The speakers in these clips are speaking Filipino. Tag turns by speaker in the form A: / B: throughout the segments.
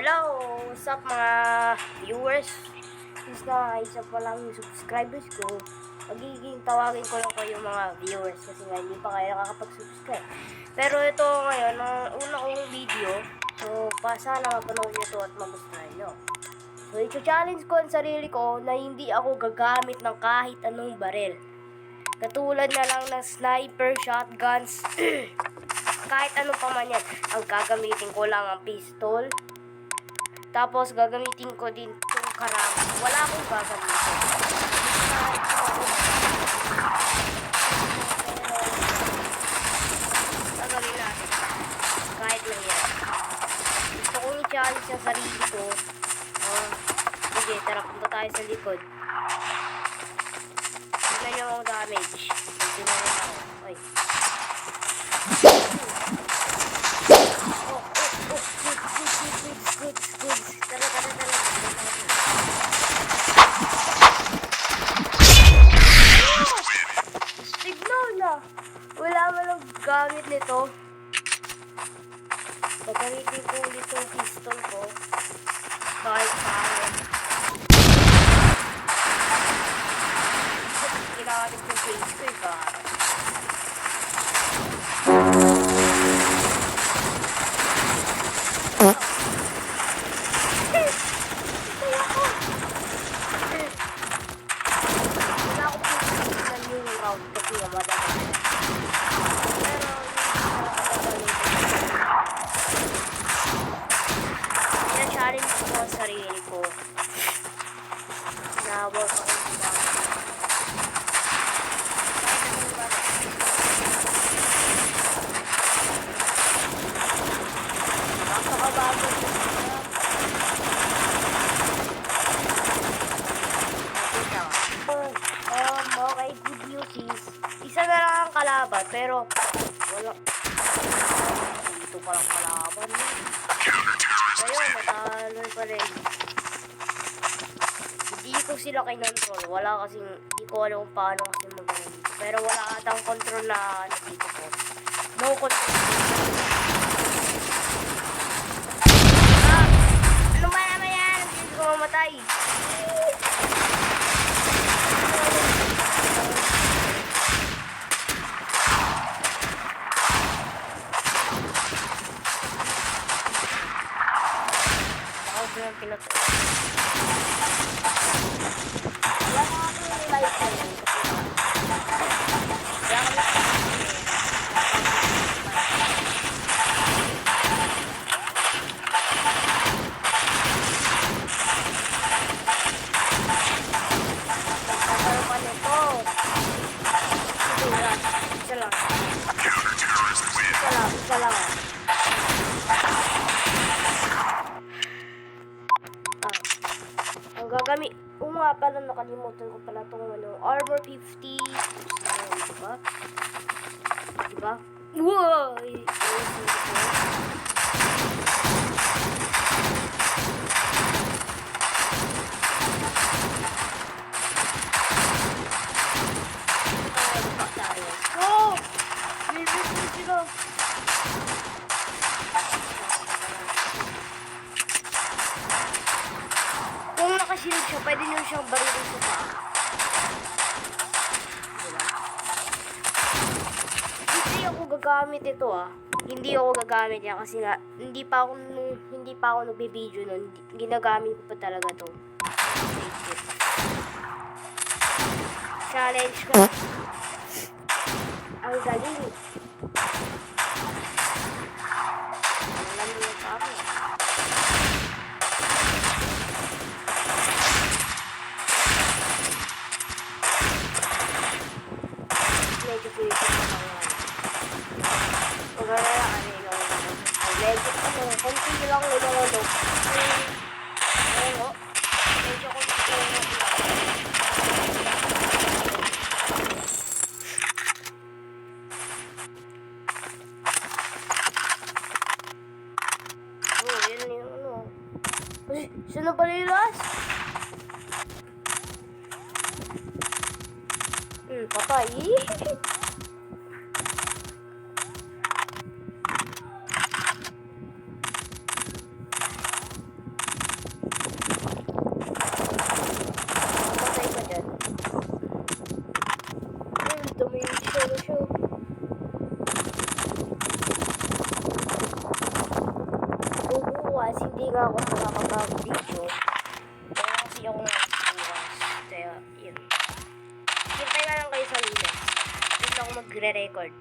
A: Hello! What's up mga viewers? Since na isa pa lang yung subscribers ko, magiging tawagin ko lang kayo mga viewers kasi nga hindi pa kayo nakakapag-subscribe. Pero ito ngayon, ang una kong video, so sana mapanood nyo ito at magustuhan nyo. So i-challenge ko ang sarili ko na hindi ako gagamit ng kahit anong baril. Katulad na lang ng sniper, shotguns, kahit ano pa man yan. Ang gagamitin ko lang ang pistol. Tapos gagamitin ko din itong karama. Wala akong gagamitin. Gagawin natin. Kahit lang yan. Gusto kong i-challenge sa sarili ko. Sige, tara, punta tayo sa likod. Tignan nyo ang damage. Tignan nyo ako. Ay. Good. Tara. Tignan na. Wala man ang gamit nito. Pagkamitin ko ulit yung pistol ko. Kahit paano. Kailangan yung face ko iba. Challenge ko ang sarili ko na work ako napakabago okay, good news is isa na lang ang kalaban pero wala dito palang kalaban ayun, matalo pa rin. Hindi ko sila kinontrol. Wala kasing, hindi ko alam kung paano kasi magaling dito. Pero wala atang control na dito ko. No control. Ano ba naman yan? Hindi ko mamatay. Yung pinato. Wala ko nga yung light ko. Wala ko lang. Ano pa nito? Isa lang. Gagamit. Nga pala, nakalimutan ko pala itong Armor 50. Diba? Wow! Oh! Bibig mo sila. Kung nakashield siya, pwede nyo siyang barilin sa paa. Diba? Hindi ako gagamit ito Hindi ako gagamit yan kasi nga hindi pa ako nagbe-video nun. Ginagamit ko pa talaga to. Challenge ko. Ang galing. Alam mo yung pa ako. Medyo pwede ko pa lang. Medyo konti lang nilolog. Medyo konti lang. Yan yung Ay, sino ba nilas? Patay. hindi nga ako makakapag-video. Kaya kasi ako nakabukas. Kaya, yun. Hintay na lang kayo sa lunes. Doon ako magre-record.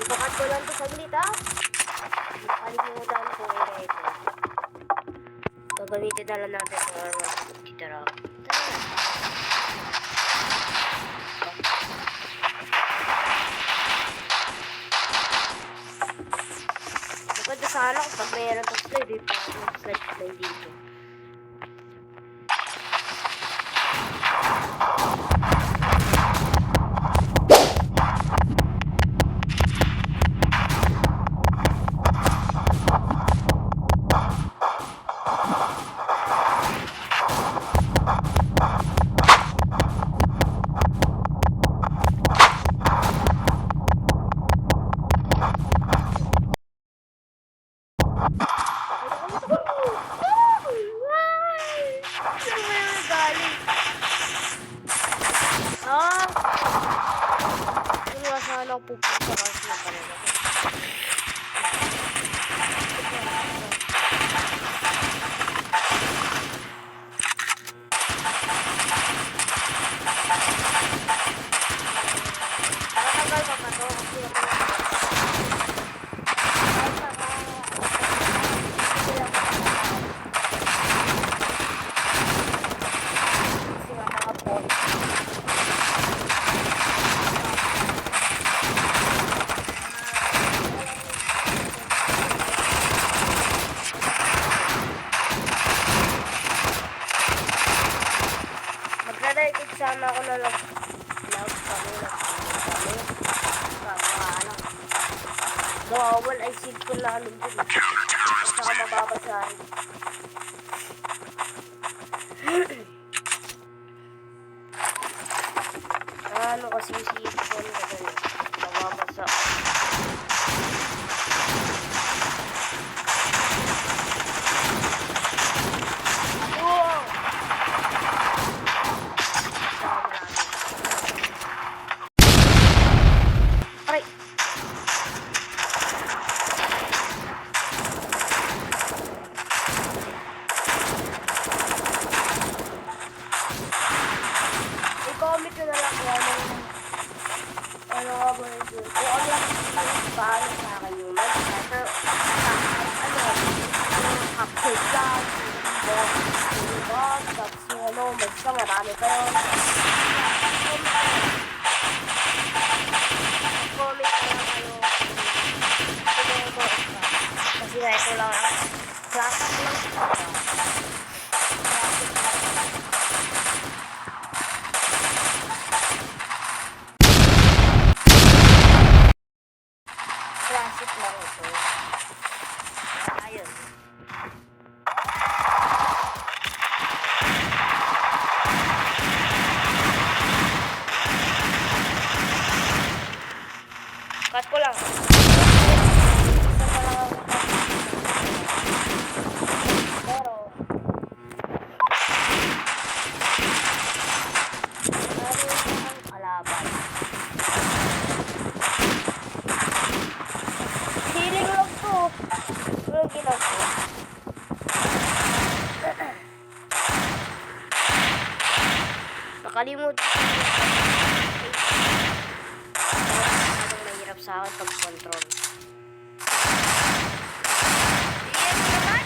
A: Ipakat ko lang ito saglit, ha? Nakalimutan ko i-record. Gagamitin na lang natin sa titira. Maganda sana kung pag mayroon itong slide, eh, parang slide dito. Sana ako pupunta kasi na talaga. Nakatagal pa to kasi ako sana ako na nag-vlog kami bawal ay seed ko na ano dun at saka mababasahin ano kasi seed ko na ganun mababasa i-comment nyo na lang kung ano nga ba yun. Kung ano lang paano sa akin yung pero update lang, tapos magsa marami kayo. Comment na lang kayo. Kasi na ito lang classic lang. Classic lang ito. Ayun. Cut ko lang. Pero ang kalaban. Hiling lang to. Walang ginagawa. Nakalimutan ko. Masyadong mahirap sa akin pag-control. Iyan mo naman.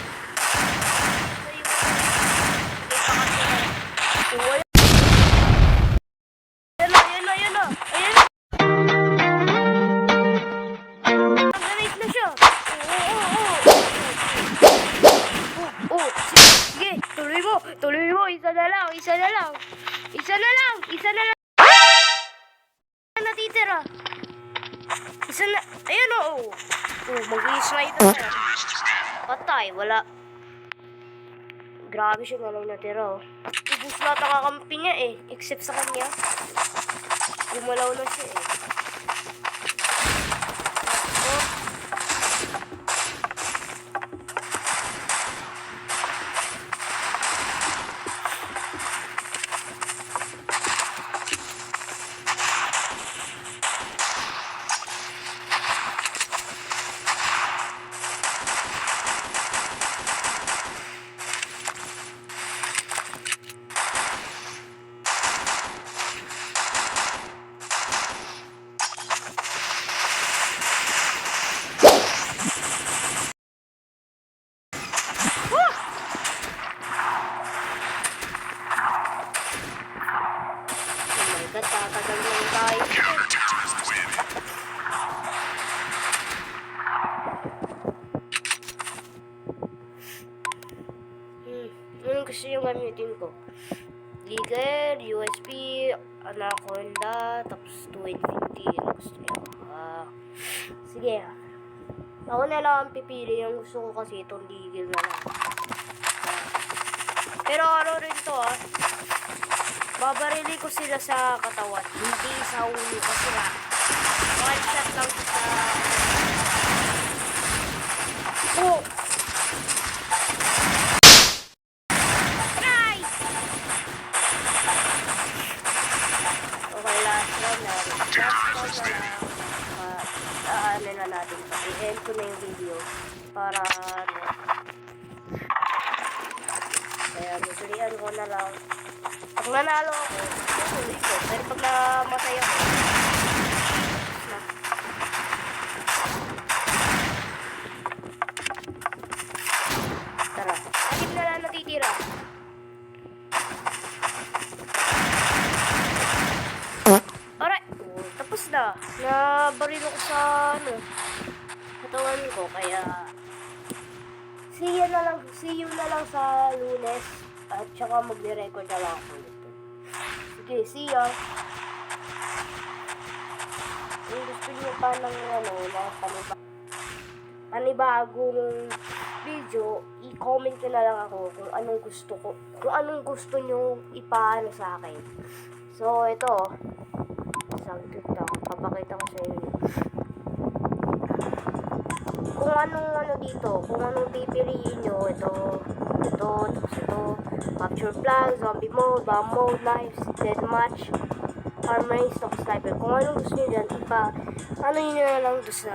A: Ayan na. Nag-rate na siya. Sige, tuloy mo. Isa na lang. Natitira. Isa na, ayun o. Mag-i-slide na siya. Patay, wala. Grabe siya na lang natira o. Ubus lahat ang kakampi niya eh. Except sa kanya. Gumalaw na siya eh. ko. Leaguer, USB, Anaconda, tapos 250. Ano gusto nyo? Sige. Ako na lang ang pipili. Yung gusto ko kasi itong Leaguer na lang. Pero ano rin to babarili ko sila sa katawan. Hindi sa ulo kasi nga. One shot lang sa... Oh! Try! Okay, last round na. Last round na lang. Ano na natin. I-end ko na yung video. Para ano. Kaya bibilihan ko na lang. Pag nanalo ako, tutuloy ko. Pero pag namatay ako, na. Tara. Anim na lang natitira. Alright. Tapos na. Nabaril ako sa katawan ko. Kaya see you na lang sa Lunes. At saka magre-record na lang ako nito. Sige, see ya. Kung gusto niyo pa ng panibagong video, i-comment nyo na lang ako kung anong gusto nyo ipaano sa akin. So, ito. Isang tweet lang. Papakita ko sa inyo. Kung anong dito, kung anong pipiliin nyo, ito, tapos ito, capture flag, zombie mode, bomb mode, knives, deathmatch, armory, stock sniper. Kung anong gusto nyo dyan, ano nyo na lang doon sa